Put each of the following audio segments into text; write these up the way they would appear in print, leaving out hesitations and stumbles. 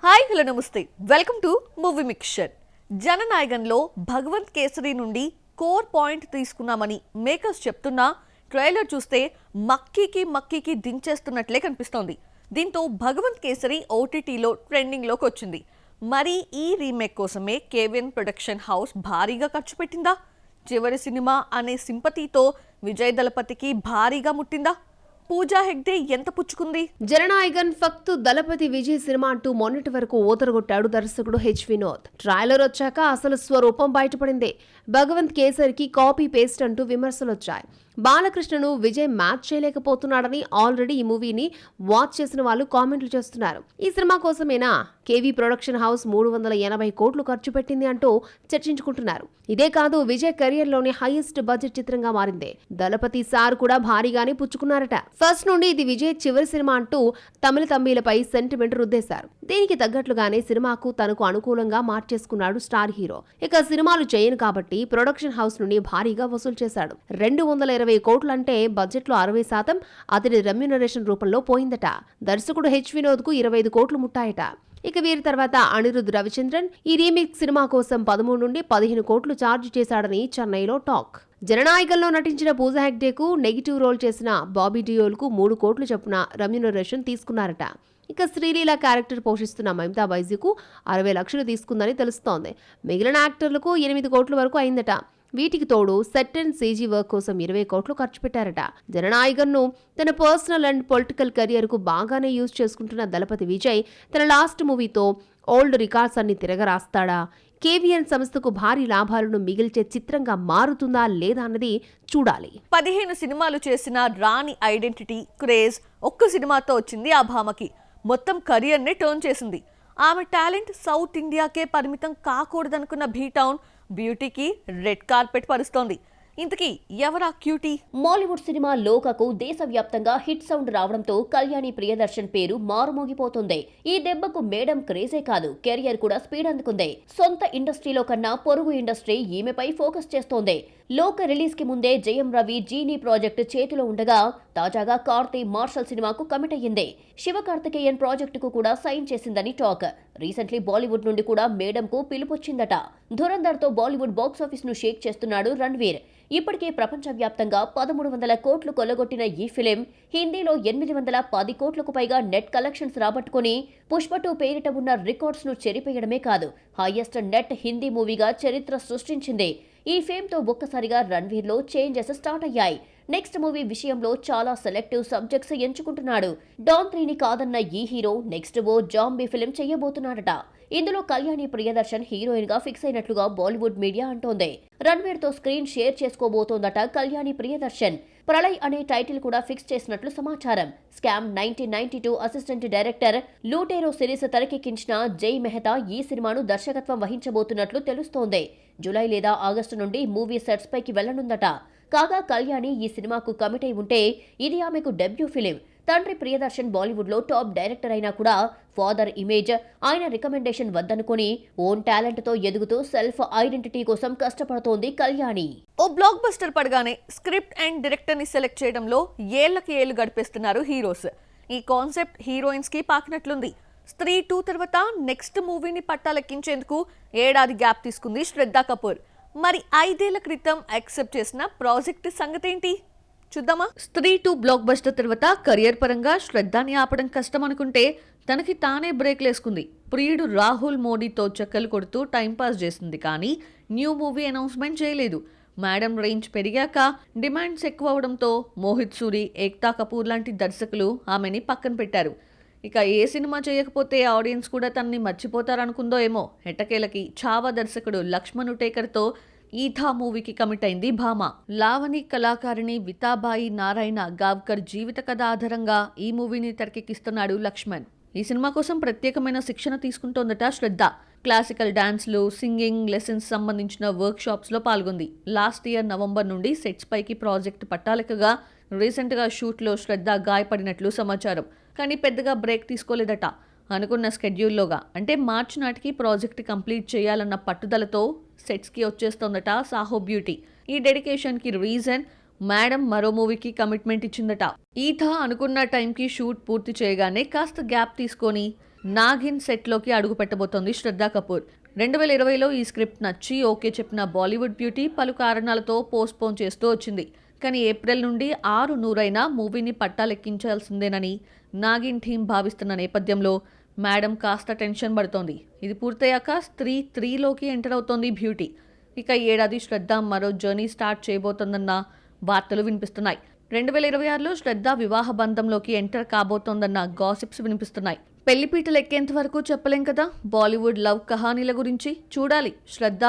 Hi hello నమస్తే welcome to movie mixture. జననాయకంలో భగవంత్ కేసరి నుండి కోర్ పాయింట్ తీసుకున్నామని మేకర్స్ చెప్తున్నా ట్రైలర్ చూస్తే మక్కీకి దించేస్తున్నట్లే కనిపిస్తోంది. దీంతో భగవంత్ కేసరి ఓటీటీలో ట్రెండింగ్లోకి వచ్చింది. మరి ఈ రీమేక్ కోసమే కేవిఎన్ ప్రొడక్షన్ హౌస్ భారీగా ఖర్చు పెట్టిందా? చివరి సినిమా అనే సింపతితో విజయ్ దళపతికి భారీగా ముట్టిందా? పూజా హెగ్డే ఎంత పుచ్చుకుంది? జననాయకన్ ఫక్తు దళపతి విజయ్ సినిమా అంటూ మొన్నటి వరకు ఓతరగొట్టాడు దర్శకుడు వినోద్. ట్రైలర్ వచ్చాక అసలు స్వరూపం బయటపడింది. భగవంత్ కేసరికి కాపీ పేస్ట్ అంటూ విమర్శలు వచ్చాయి. బాలకృష్ణను విజయ్ మ్యాచ్ చేయలేకపోతున్నాడని ఆల్రెడీ ఈ మూవీని వాచ్ చేసిన వాళ్ళు కామెంట్లు చేస్తున్నారు. ఈ సినిమా కోసమేనా కేవీ ప్రొడక్షన్ హౌస్ 380 కోట్లు ఖర్చు పెట్టింది అంటూ చర్చించుకుంటున్నారు. ఇదే కాదు, విజయ్ కెరియర్ లోని హైయెస్ట్ బడ్జెట్ చిత్రంగా మారింది. దళపతి సార్ కూడా భారీగానే పుచ్చుకున్నారట. ఫస్ట్ నుండి ఇది విజయ్ చివరి సినిమా అంటూ తమిళ తంబీలపై సెంటిమెంట్ రుద్దేశారు. దీనికి తగ్గట్లుగానే సినిమాకు తనకు అనుకూలంగా మార్చేసుకున్నాడు స్టార్ హీరో. ఇక సినిమాలు చేయను కాబట్టి ప్రొడక్షన్ హౌస్ నుండి భారీగా వసూలు చేశాడు. 220 కోట్లంటే బడ్జెట్ లో 60% అతడి రెమ్యూనరేషన్ రూపంలో పోయిందట. దర్శకుడు వినోద్ కు 25 కోట్లు ముట్టాయట. ఇక వీరి తర్వాత అనిరుద్ రవిచంద్రన్ ఈ రీమేక్ సినిమా కోసం 13 నుండి 15 కోట్లు ఛార్జ్ చేశాడని చెన్నైలో టాక్. జననాయకంలో నటించిన పూజా హెగ్డేకు నెగిటివ్ రోల్ చేసిన బాబీ డియోల్ కు 3 కోట్లు చొప్పున రెమ్యూనరేషన్ తీసుకున్నారట. ఇక శ్రీలీల క్యారెక్టర్ పోషిస్తున్న మమతా బైజీకు 60 లక్షలు తీసుకుందని తెలుస్తోంది. మిగిలిన యాక్టర్లకు 8 కోట్ల వరకు అయిందట. వీటికి తోడు సెట్ అండ్ సీజీ వర్క్ కోసం 20 కోట్లు ఖర్చు పెట్టారట. జననాయకన్ను తన పర్సనల్ అండ్ పొలిటికల్ కెరియర్ కు బాగానే యూజ్ చేసుకుంటున్న దళపతి విజయ్ తన లాస్ట్ మూవీతో ఓల్డ్ రికార్డ్స్ అన్ని తిరగరాస్తాడా? కేవీఎన్ సంస్థకు భారీ లాభాలను మిగిల్చే చిత్రంగా మారుతుందా లేదా అన్నది చూడాలి. 15 సినిమాలు చేసిన రాణి ఐడెంటిటీ క్రేజ్ ఒక్క సినిమాతో వచ్చింది ఆ భామకి. మొత్తం కెరియర్ని టర్న్ చేసింది. ఆమె టాలెంట్ సౌత్ ఇండియాకే పరిమితం కాకూడదనుకున్న బీటౌన్ బ్యూటీకి రెడ్ కార్పెట్ పరుస్తోంది. ఇంతకీ ఎవరా క్యూటీ? మాలీవుడ్ సినిమా లోకకు దేశవ్యాప్తంగా హిట్ సౌండ్ రావడంతో కళ్యాణి ప్రియదర్శన్ పేరు మారుమోగిపోతుంది. ఈ దెబ్బకు మేడం క్రేజే కాదు, కెరియర్ కూడా స్పీడ్ అందుకుంది. సొంత ఇండస్ట్రీలో కన్నా పొరుగు ఇండస్ట్రీ ఈమెపై ఫోకస్ చేస్తోంది. లోక రిలీజ్ కి ముందే జయం రవి జీనీ ప్రాజెక్టు చేతిలో ఉండగా తాజాగా కార్తీ మార్షల్ సినిమాకు కమిట్ అయ్యింది. శివకార్తికేయన్ ప్రాజెక్టుకు కూడా సైన్ చేసిందని టాక్. రీసెంట్లీ బాలీవుడ్ నుండి కూడా మేడం కు పిలుపొచ్చిందట. ధురంధర్ తో బాలీవుడ్ బాక్సాఫీస్ ను షేక్ చేస్తున్నాడు రణ్వీర్. ఇప్పటికే ప్రపంచవ్యాప్తంగా 1300 కోట్లు కొల్లగొట్టిన ఈ ఫిలిం హిందీలో 810 కోట్లకు పైగా నెట్ కలెక్షన్స్ రాబట్టుకుని పుష్ప 2 పేరిట ఉన్న రికార్డ్స్ ను చెరిపేయడమే కాదు, హైయెస్ట్ నెట్ హిందీ మూవీగా చరిత్ర సృష్టించింది. ఈ ఫేమ్ తో ఒక్కసారిగా రణ్వీర్ లో చేంజెస్ స్టార్ట్ అయ్యాయి. నెక్స్ట్ మూవీ విషయంలో చాలా సెలెక్టివ్ సబ్జెక్ట్స్ ఎంచుకుంటున్నాడు. డాన్ 3ని కాదన్న ఈ హీరో నెక్స్ట్ ఓ జాంబీ ఫిలిం చేయబోతున్నాడట. ఇందులో కళ్యాణి ప్రియదర్శన్ హీరోయిన్ గా ఫిక్స్ అయినట్లుగా బాలీవుడ్ మీడియా అంటోంది. రణ్వీర్ తో స్క్రీన్ షేర్ చేసుకోబోతోందట కళ్యాణి ప్రియదర్శన్. ప్రళయ్ అనే టైటిల్ కూడా ఫిక్స్ చేసినట్లు సమాచారం. స్కామ్ 1992 అసిస్టెంట్ డైరెక్టర్ లూటేరో సిరీస్ తెరకెక్కించిన జై మెహతా ఈ సినిమాను దర్శకత్వం వహించబోతున్నట్లు తెలుస్తోంది. జూలై లేదా ఆగస్టు నుండి మూవీ సెట్స్ పైకి వెళ్లనుందట. కాగా కళ్యాణి ఈ సినిమాకు కమిట్ అయి ఉంటే ఇది ఆమెకు డెబ్యూ ఫిలిం. తండ్రి ప్రియదర్శన్ బాలీవుడ్ లో టాప్ డైరెక్టర్ అయినా కూడా ఫాదర్ ఇమేజ్ ఆయన రికమెండేషన్ వద్దనుకొని ఓన్ టాలెంట్ తో ఎదుగుతూ సెల్ఫ్ ఐడెంటిటీ కోసం కష్టపడుతోంది కళ్యాణి. ఓ బ్లాక్ బస్టర్ పడగానే స్క్రిప్ట్ అండ్ డైరెక్టర్ ని సెలెక్ట్ చేయడంలో ఏళ్లకి ఏళ్లు గడిపేస్తున్నారు హీరోస్. ఈ కాన్సెప్ట్ హీరోయిన్స్ కి పాకినట్లుంది. స్త్రీ 2 తర్వాత నెక్స్ట్ మూవీని పట్టాలెక్కించేందుకు ఏడాది గ్యాప్ తీసుకుంది శ్రద్ధా కపూర్. మరి 5 ఏళ్ల క్రితం యాక్సెప్ట్ చేసిన ప్రాజెక్ట్ సంగతేంటి చూద్దామా? స్త్రీ 2 బ్లాక్ బస్టర్ తర్వాత కెరియర్ పరంగా శ్రద్ధాని ఆపడం కష్టం అనుకుంటే తనకి తానే బ్రేక్ లేసుకుంది. ప్రియుడు రాహుల్ మోడీతో చెక్కలు కొడుతూ టైంపాస్ చేసింది, కానీ న్యూ మూవీ అనౌన్స్మెంట్ చేయలేదు. మేడం రేంజ్ పెరిగాక డిమాండ్స్ ఎక్కువ అవడంతో మోహిత్ సూరి, ఏక్తా కపూర్ లాంటి దర్శకులు ఆమెని పక్కన పెట్టారు. ఇక ఏ సినిమా చేయకపోతే ఆడియన్స్ కూడా తనని మర్చిపోతారనుకుందో ఏమో. ఎట్టకేలకి ఛావా దర్శకుడు లక్ష్మణ్ ఉటేకర్తో ఈథా మూవీకి కమిట్ అయింది భామ. లావణి కళాకారిణి వితాబాయి నారాయణ గావ్కర్ జీవిత కథ ఆధారంగా ఈ మూవీని తెరకెక్కిస్తున్నాడు లక్ష్మణ్. ఈ సినిమా కోసం ప్రత్యేకమైన శిక్షణ తీసుకుంటోందట శ్రద్ధ. క్లాసికల్ డాన్స్లు, సింగింగ్ లెసన్స్ సంబంధించిన వర్క్ షాప్స్ లో పాల్గొంది. లాస్ట్ ఇయర్ నవంబర్ నుండి సెట్స్ పైకి ప్రాజెక్ట్ పట్టాలెక్కగా రీసెంట్ గా షూట్ లో శ్రద్ధ గాయపడినట్లు సమాచారం. కానీ పెద్దగా బ్రేక్ తీసుకోలేదట. అనుకున్న స్కెడ్యూల్లోగా అంటే మార్చి నాటికి ప్రాజెక్ట్ కంప్లీట్ చేయాలన్న పట్టుదలతో సెట్స్కి వచ్చేస్తోందట సాహో బ్యూటీ. ఈ డెడికేషన్కి రీజన్ మేడం మరో మూవీకి కమిట్మెంట్ ఇచ్చిందట. ఈథా అనుకున్న టైంకి షూట్ పూర్తి చేయగానే కాస్త గ్యాప్ తీసుకొని నాగిన్ సెట్లోకి అడుగు పెట్టబోతోంది శ్రద్ధా కపూర్. 2020లో ఈ స్క్రిప్ట్ నచ్చి ఓకే చెప్పిన బాలీవుడ్ బ్యూటీ పలు కారణాలతో పోస్ట్పోన్ చేస్తూ వచ్చింది. కానీ ఏప్రిల్ నుండి 6 మూవీని పట్టాలెక్కించాల్సిందేనని నాగిన్ టీం భావిస్తున్న నేపథ్యంలో మేడం కాస్త టెన్షన్ పడుతోంది. ఇది పూర్తయ్యాక స్త్రీ 3లోకి ఎంటర్ అవుతోంది బ్యూటీ. ఇక ఈ ఏడాది శ్రద్ధ మరో జర్నీ స్టార్ట్ చేయబోతోందన్న వార్తలు వినిపిస్తున్నాయి. 2026లో శ్రద్ధ వివాహ బంధంలోకి ఎంటర్ కాబోతోందన్న గాసిప్స్ వినిపిస్తున్నాయి. పెళ్లిపీటలు ఎక్కేంత వరకు చెప్పలేం కదా బాలీవుడ్ లవ్ కహానీల గురించి. చూడాలి శ్రద్ధ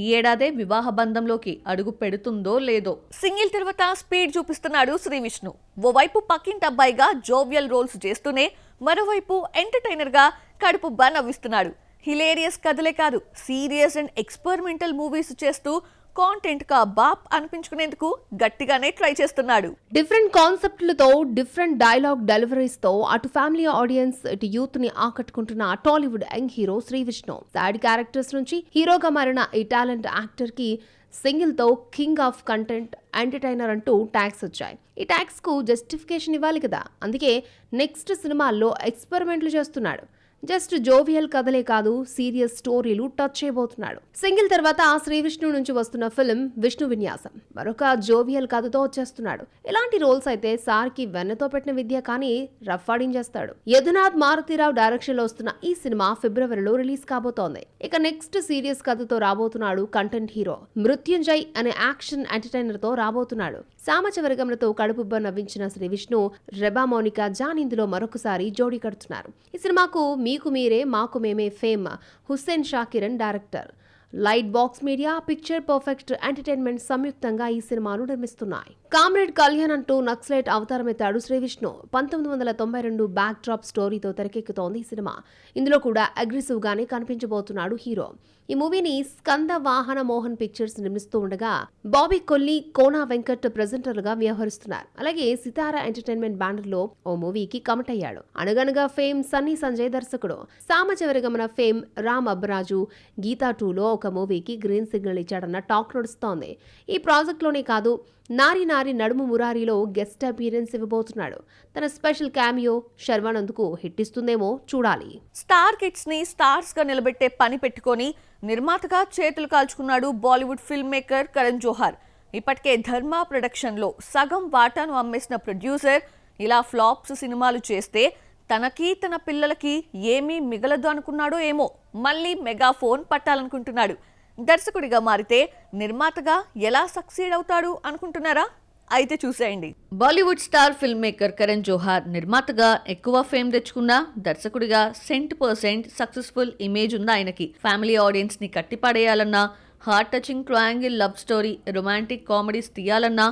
ఈ ఏడాదే వివాహ బంధంలోకి అడుగు పెడుతుందో లేదో. సింగిల్ తర్వాత స్పీడ్ చూపిస్తున్నాడు శ్రీవిష్ణు. ఓవైపు పక్కింటి అబ్బాయిగా జోవియల్ రోల్స్ చేస్తూనే మరోవైపు ఎంటర్టైనర్ గా కడుపు నవ్విస్తున్నాడు. హిలేరియస్ కథలే కాదు సీరియస్ అండ్ ఎక్స్పెరిమెంటల్ మూవీస్ చేస్తూ కాంటెంట్ కా బాప్ అనిపించుకునేందుకు గట్టిగానే ట్రై చేస్తున్నాడు. డిఫరెంట్ కాన్సెప్ట్లతో డిఫరెంట్ డైలాగ్ డెలివరీస్ తో అటు ఫ్యామిలీ ఆడియన్స్ ఇటు యూత్ ని ఆకట్టుకుంటున్న Tollywood young hero Srivishnu. Sad characters నుంచి హీరోగా మారిన ఈ టాలెంట్ యాక్టర్ కి సింగిల్ తో కింగ్ ఆఫ్ కంటెంట్ ఎంటర్టైనర్ అంటూ ట్యాగ్స్ వచ్చాయి. ఈ ట్యాగ్స్ కు జస్టిఫికేషన్ ఇవ్వాలి కదా, అందుకే నెక్స్ట్ సినిమాల్లో ఎక్స్పెరిమెంట్లు చేస్తున్నాడు. జస్ట్ జోవియల్ కథలే కాదు సీరియస్ స్టోరీలు టచ్ చేయబోతున్నాడు. సింగిల్ తర్వాత శ్రీవిష్ణు నుంచి వస్తున్న ఫిల్మ్ విష్ణు విన్యాసం మరొక జోవియల్ కథతో వచ్చేస్తున్నాడు. ఇలాంటి రోల్స్ అయితే సార్కి వెన్నతో పెట్టిన విద్య కానీ రఫ్ ఆడించేస్తాడు. యదునాథ్ మారుతీరావు డైరెక్షన్ లో వస్తున్న ఈ సినిమా ఫిబ్రవరిలో రిలీజ్ కాబోతోంది. ఇక నెక్స్ట్ సీరియస్ కథతో రాబోతున్నాడు కంటెంట్ హీరో. మృత్యుంజయ్ అనే యాక్షన్ ఎంటర్టైనర్ తో రాబోతున్నాడు. సామచవరగంలతో కడుపుబ్బ నవ్వించిన శ్రీవిష్ణు రెబా మౌనికా జాన్ ఇందులో మరొకసారి జోడీ కడుతున్నారు. ఈ సినిమాకు మీకు మీరే మాకు మేమే fame Hussain Shah Kiran director. Light box media, picture perfect entertainment సంయుక్తంగా ఈ సినిమాను నిర్మిస్తున్నాయి. కామ్రేడ్ కళ్యాణ్ అంటూ నక్సలైట్ అవతారమెత్తాడు శ్రీవిష్ణు. 1992 బ్యాక్ డ్రాప్ స్టోరీతో తెరకెక్కుతోంది ఈ సినిమా. ఇందులో కూడా అగ్రెసివ్ గానే కనిపించబోతున్నాడు హీరో. ఈ మూవీని స్కంద వాహన మోహన్ పిక్చర్స్ నిర్మిస్తూ ఉండగా బాబీ కొల్లి, కోనా వెంకట్ ప్రెజెంటర్లుగా వ్యవహరిస్తున్నారు. అలాగే సితారా ఎంటర్టైన్మెంట్ బ్యానర్ లో ఓ మూవీకి కమిట్ అయ్యాడు. అనగనగా ఫేమ్ సన్నీ సంజయ్ దర్శకుడు. సామచవరగమన ఫేమ్ రామ్ అబ్బరాజు గీతా 2లో ఒక మూవీకి గ్రీన్ సిగ్నల్ ఇచ్చాడన్న టాక్ నడుస్తోంది. ఈ ప్రాజెక్ట్ లోనే కాదు నారి నారి నడుము మురారిలో గెస్ట్ అపీరెన్స్ ఇవ్వబోతున్నాడు. తన స్పెషల్ క్యామియో శర్వానంద్కు హిట్ ఇస్తుందేమో చూడాలి. స్టార్ కిడ్స్ ని స్టార్స్ గా నిలబెట్టే పని పెట్టుకొని నిర్మాతగా చేతులు కాల్చుకున్నాడు బాలీవుడ్ ఫిల్మ్ మేకర్ కరణ్ జోహార్. ఇప్పటికే ధర్మ ప్రొడక్షన్ లో సగం వాటాను అమ్మేసిన ప్రొడ్యూసర్ ఇలా ఫ్లాప్స్ సినిమాలు చేస్తే తనకి తన పిల్లలకి ఏమీ మిగలదు అనుకున్నాడో ఏమో మళ్ళీ మెగాఫోన్ పట్టాలనుకుంటున్నాడు. దర్శకుడిగా మారితే నిర్మాతగా ఎలా సక్సీడ్ అవుతాడు అనుకుంటున్నారా? అయితే చూసేయండి. Bollywood star film maker Karan Johar నిర్మాతగా ఎక్కువ ఫేమ్ తెచ్చుకున్నా దర్శకుడిగా 100% సక్సెస్ఫుల్ ఇమేజ్ ఉంది ఆయనకి. ఫ్యామిలీ ఆడియన్స్ ని కట్టిపడేయాలన్నా, heart touching triangle love story, romantic comedies తీయాలన్నా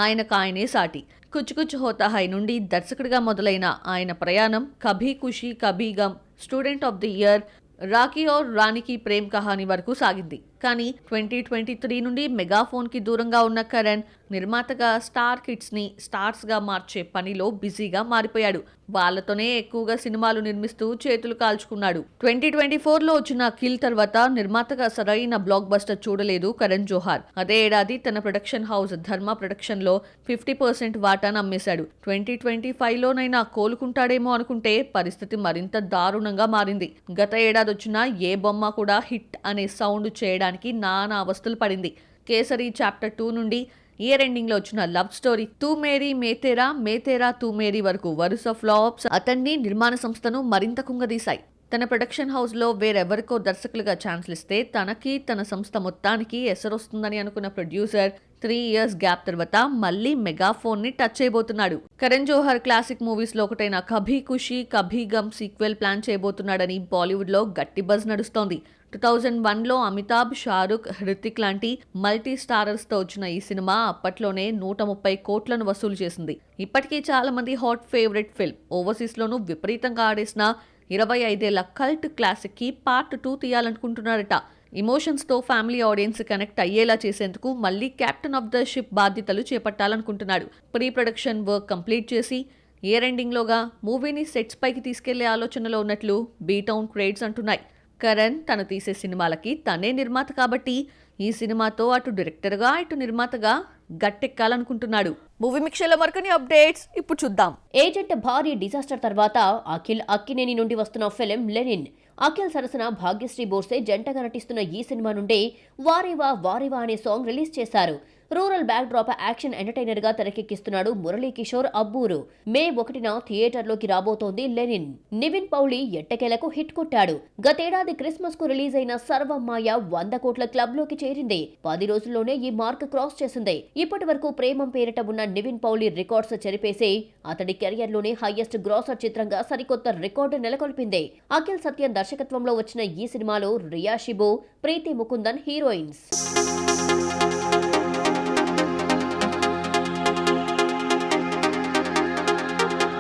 ఆయనే సాటి. కుచ్ కుచ్ హోతా హై నుండి దర్శకుడిగా మొదలైన ఆయన ప్రయాణం Kabhi Khushi Kabhi Gham, student of the year, Rocky Aur రాణికి ప్రేమ్ కహానీ వరకు సాగింది. కానీ 2023 నుండి మెగాఫోన్ కి దూరంగా ఉన్న కరణ్ నిర్మాతగా స్టార్ కిడ్స్ ని స్టార్స్ గా మార్చే పనిలో బిజీగా మారిపోయాడు. వాళ్ళతోనే ఎక్కువగా సినిమాలు నిర్మిస్తూ చేతులు కాల్చుకున్నాడు. 2024లో వచ్చిన కిల్ తర్వాత నిర్మాతగా సరైన బ్లాక్ బస్టర్ చూడలేదు కరణ్ జోహార్. అదే ఏడాది తన ప్రొడక్షన్ హౌస్ ధర్మ ప్రొడక్షన్ లో 50% వాటాను అమ్మేశాడు. 2025లోనైనా కోలుకుంటాడేమో అనుకుంటే పరిస్థితి మరింత దారుణంగా మారింది. గత ఏడాది వచ్చిన ఏ బొమ్మ కూడా హిట్ అనే సౌండ్ చేయడానికి నానా అవస్థలు పడింది. కేసరి చాప్టర్ 2 నుండి ఇయర్ ఎండింగ్ లో వచ్చిన లవ్ స్టోరీ తూ మేరీ మేతేరా, మేతేరా తూ మేరీ వరకు వరుస ఫ్లాప్స్ అతన్ని నిర్మాణ సంస్థను మరింత కుంగదీశాయి. తన ప్రొడక్షన్ హౌస్ లో వేరెవరికో దర్శకులుగా ఛాన్స్లు ఇస్తే తనకి తన సంస్థ మొత్తానికి ఎసరొస్తుందని అనుకున్న ప్రొడ్యూసర్ 3 ఇయర్స్ గ్యాప్ తర్వాత మళ్ళీ మెగాఫోన్ ని టచ్ చేయబోతున్నాడు. కరణ్ జోహార్ క్లాసిక్ మూవీస్ లో ఒకటైన కభీ ఖుషీ కభీ గమ్ సీక్వెల్ ప్లాన్ చేయబోతున్నాడని బాలీవుడ్ లో గట్టి బజ్ నడుస్తోంది. 2001లో అమితాబ్, షారుఖ్, హృతిక్ లాంటి మల్టీ స్టారర్స్ తో వచ్చిన ఈ సినిమా అప్పట్లోనే 130 కోట్లను వసూలు చేసింది. ఇప్పటికీ చాలా మంది హాట్ ఫేవరెట్ ఫిల్మ్. ఓవర్సీస్ లోనూ విపరీతంగా ఆడేసిన 25 ఏళ్ల కల్ట్ క్లాసిక్ కి పార్ట్ 2 తీయాలనుకుంటున్నారట. ఇమోషన్స్ తో ఫ్యామిలీ ఆడియన్స్ కనెక్ట్ అయ్యేలా చేసేందుకు మళ్ళీ కెప్టెన్ ఆఫ్ ద షిప్ బాధ్యతలు చేపట్టాలనుకుంటున్నాడు. ప్రీ ప్రొడక్షన్ వర్క్ కంప్లీట్ చేసి ఇయర్ ఎండింగ్ లోగా మూవీని సెట్స్ పైకి తీసుకెళ్లే ఆలోచనలో ఉన్నట్లు బీటౌన్ క్రేడ్స్ అంటున్నాయి. కరణ్ తను తీసే సినిమాలకి తనే నిర్మాత కాబట్టి ఈ సినిమాతో అటు డైరెక్టర్గా ఇటు నిర్మాతగా గట్టెక్కాలనుకుంటున్నాడు. మూవీ మిక్చర్లో మరికొన్ని అప్డేట్స్ ఇప్పుడు చూద్దాం. ఏజెంట్ భారీ డిజాస్టర్ తర్వాత అఖిల్ అక్కినేని నుండి వస్తున్న ఫిలిం లెనిన్. అఖిల్ సరసన భాగ్యశ్రీ బోర్సే జంటగా నటిస్తున్న ఈ సినిమా నుండి వారేవా వారేవా అనే సాంగ్ రిలీజ్ చేశారు. Rural back drop action entertainer గా తెరకెక్కిస్తున్నాడు మురళీ కిషోర్ అబ్బూరు. మే 1న థియేటర్లోకి రాబోతోంది లెనిన్. నివిన్ పౌలి ఎట్టకేలకు హిట్ కొట్టాడు. గతేడాది క్రిస్మస్ కు రిలీజ్ అయిన సర్వమ్మాయ 100 కోట్ల క్లబ్ లోకి చేరింది. 10 రోజుల్లోనే ఈ మార్క్ క్రాస్ చేసింది. ఇప్పటి వరకు ప్రేమం పేరిట ఉన్న నివిన్ పౌలి రికార్డ్స్ చెరిపేసి అతడి కెరియర్ లోనే హైయెస్ట్ గ్రాసర్ చిత్రంగా సరికొత్త రికార్డు నెలకొల్పింది. అఖిల్ సత్యన్ దర్శకత్వంలో వచ్చిన ఈ సినిమాలో రియా షిబు, ప్రీతి ముకుందన్ హీరోయిన్స్.